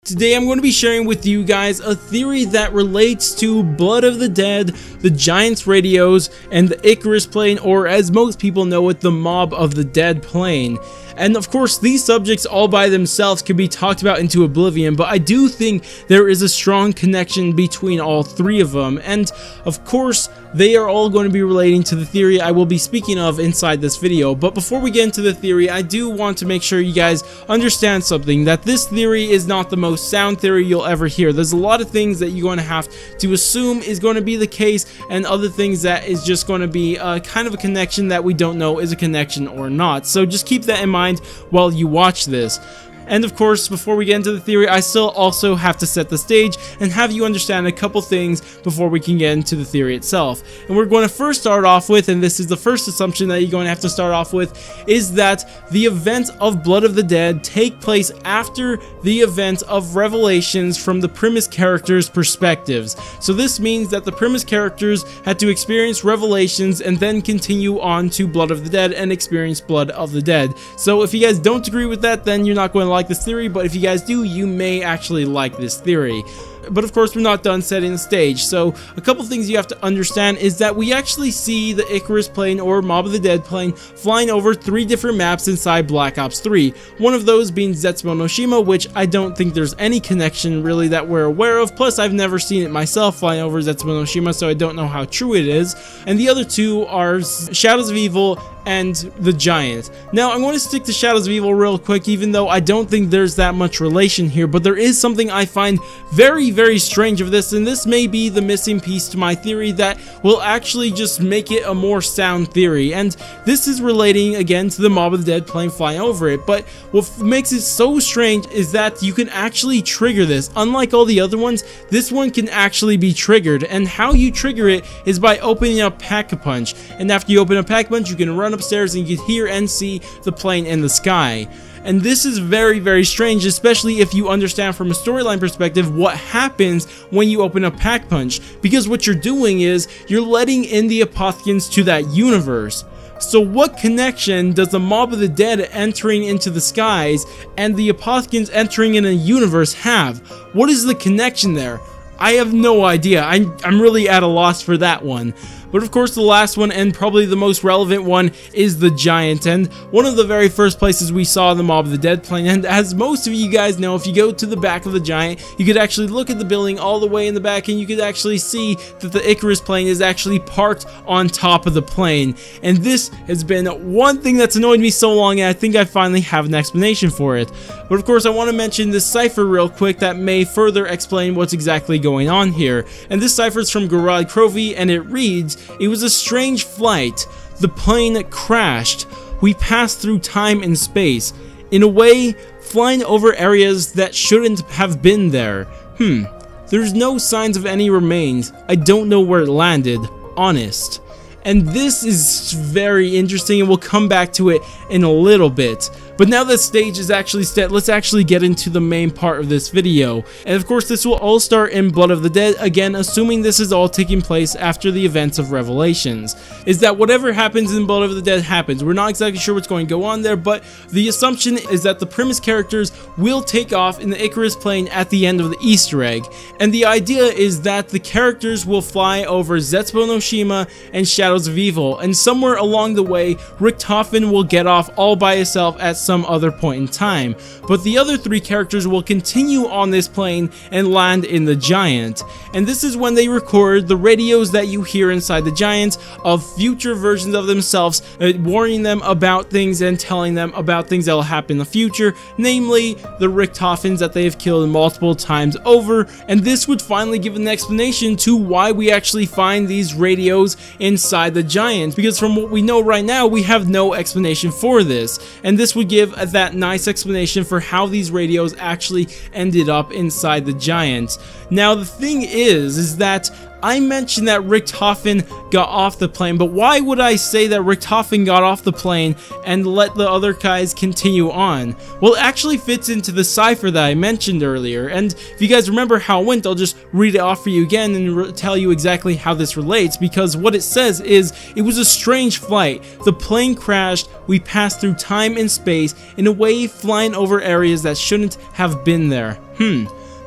Today I'm going to be sharing with you guys a theory that relates to Blood of the Dead, the Giants radios, and the Icarus plane, or as most people know it, the Mob of the Dead plane. And of course, these subjects all by themselves can be talked about into oblivion, but I do think there is a strong connection between all three of them. And of course, they are all going to be relating to the theory I will be speaking of inside this video. But before we get into the theory, I do want to make sure you guys understand something, that this theory is not the most sound theory you'll ever hear. There's a lot of things that you're going to have to assume is going to be the case, and other things that is just going to be kind of a connection that we don't know is a connection or not. So just keep that in mind while you watch this. And of course, before we get into the theory, I still also have to set the stage and have you understand a couple things before we can get into the theory itself. And we're going to first start off with, and this is the first assumption that you're going to have to start off with, is that the events of Blood of the Dead take place after the event of Revelations from the premise characters' perspectives. So this means that the premise characters had to experience Revelations and then continue on to Blood of the Dead and experience Blood of the Dead. So if you guys don't agree with that, then you're not going to like this theory, but if you guys do, you may actually like this theory. But of course, we're not done setting the stage. So a couple things you have to understand is that we actually see the Icarus plane, or Mob of the Dead plane, flying over 3 different maps inside Black Ops 3. One of those being Zetsubo no Shima, which I don't think there's any connection really that we're aware of. Plus, I've never seen it myself flying over Zetsubo no Shima, so I don't know how true it is. And the other two are Shadows of Evil and the Giant. Now, I'm going to stick to Shadows of Evil real quick, even though I don't think there's that much relation here, but there is something I find very strange of this, and this may be the missing piece to my theory that will actually just make it a more sound theory. And this is relating again to the Mob of the Dead plane flying over it, but what makes it so strange is that you can actually trigger this. Unlike all the other ones, this one can actually be triggered, and how you trigger it is by opening up Pack-a-Punch. And after you open up Pack-a-Punch, you can run upstairs and you can hear and see the plane in the sky. And this is very strange, especially if you understand from a storyline perspective what happens when you open up Pack-Punch, because what you're doing is you're letting in the Apothecans to that universe. So what connection does the Mob of the Dead entering into the skies and the Apothecans entering in a universe have? What is the connection there? I have no idea. I'm really at a loss for that one. But of course, the last one, and probably the most relevant one, is the Giant, and one of the very first places we saw the Mob of the Dead plane. And as most of you guys know, if you go to the back of the Giant, you could actually look at the building all the way in the back, and you could actually see that the Icarus plane is actually parked on top of the plane. And this has been one thing that's annoyed me so long, and I think I finally have an explanation for it. But of course, I want to mention this cipher real quick that may further explain what's exactly going on here. And this cipher is from Gorod Krovi, and it reads, "It was a strange flight. The plane crashed. We passed through time and space. In a way, flying over areas that shouldn't have been there. There's no signs of any remains. I don't know where it landed. Honest." And this is very interesting, and we'll come back to it in a little bit. But now that stage is actually set, let's actually get into the main part of this video. And of course, this will all start in Blood of the Dead, again assuming this is all taking place after the events of Revelations. Is that whatever happens in Blood of the Dead happens. We're not exactly sure what's going to go on there, but the assumption is that the premise characters will take off in the Icarus plane at the end of the Easter egg. And the idea is that the characters will fly over Zetsubo no Shima and Shadows of Evil, and somewhere along the way, Richtofen will get off all by himself at some other point in time, but the other 3 characters will continue on this plane and land in the Giant. And this is when they record the radios that you hear inside the Giant of future versions of themselves, warning them about things and telling them about things that will happen in the future, namely the Richtofens that they have killed multiple times over. And this would finally give an explanation to why we actually find these radios inside the Giant, because from what we know right now, we have no explanation for this, and this would give that nice explanation for how these radios actually ended up inside the Giant. Now the thing is that I mentioned that Richtofen got off the plane, but why would I say that Richtofen got off the plane and let the other guys continue on? Well, it actually fits into the cipher that I mentioned earlier, and if you guys remember how it went, I'll just read it off for you again and tell you exactly how this relates, because what it says is, it was a strange flight. The plane crashed, we passed through time and space, in a way flying over areas that shouldn't have been there.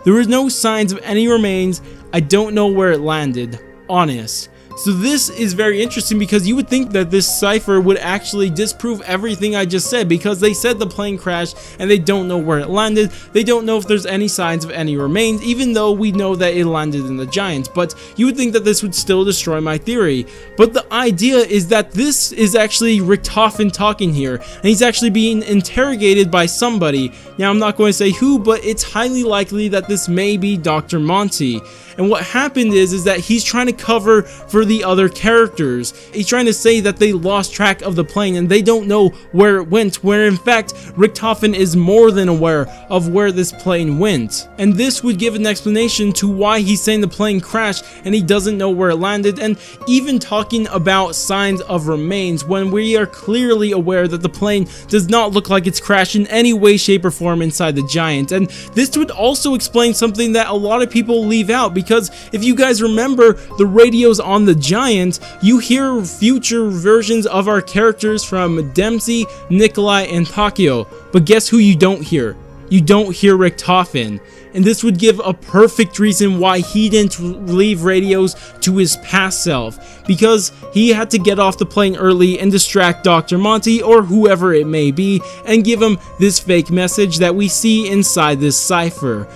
There were no signs of any remains. I don't know where it landed. Honest. So this is very interesting, because you would think that this cipher would actually disprove everything I just said, because they said the plane crashed and they don't know where it landed. They don't know if there's any signs of any remains, even though we know that it landed in the Giants. But you would think that this would still destroy my theory. But the idea is that this is actually Richtofen talking here, and he's actually being interrogated by somebody. Now, I'm not going to say who, but it's highly likely that this may be Dr. Monty. And what happened is that he's trying to cover for the other characters. He's trying to say that they lost track of the plane and they don't know where it went, where in fact Richtofen is more than aware of where this plane went. And this would give an explanation to why he's saying the plane crashed and he doesn't know where it landed, and even talking about signs of remains when we are clearly aware that the plane does not look like it's crashed in any way, shape, or form inside the Giant. And this would also explain something that a lot of people leave out, because if you guys remember the radios on the Giant, you hear future versions of our characters from Dempsey, Nikolai, and Takio. But guess who you don't hear? You don't hear Richtofen. And this would give a perfect reason why he didn't leave radios to his past self, because he had to get off the plane early and distract Dr. Monty or whoever it may be and give him this fake message that we see inside this cipher.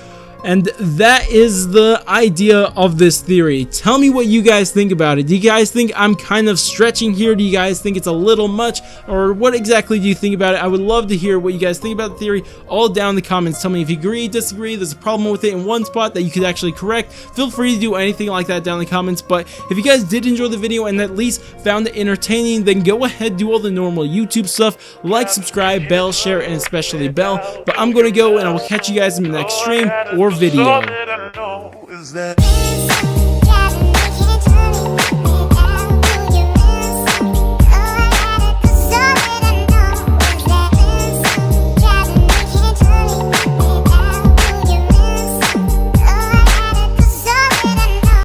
And that is the idea of this theory. Tell me what you guys think about it. Do you guys think I'm kind of stretching here? Do you guys think it's a little much? Or what exactly do you think about it? I would love to hear what you guys think about the theory all down in the comments. Tell me if you agree, disagree, there's a problem with it in one spot that you could actually correct. Feel free to do anything like that down in the comments. But if you guys did enjoy the video and at least found it entertaining, then go ahead, do all the normal YouTube stuff. Like, subscribe, bell, share, and especially bell. But I'm going to go and I will catch you guys in the next stream or video. All that I know is that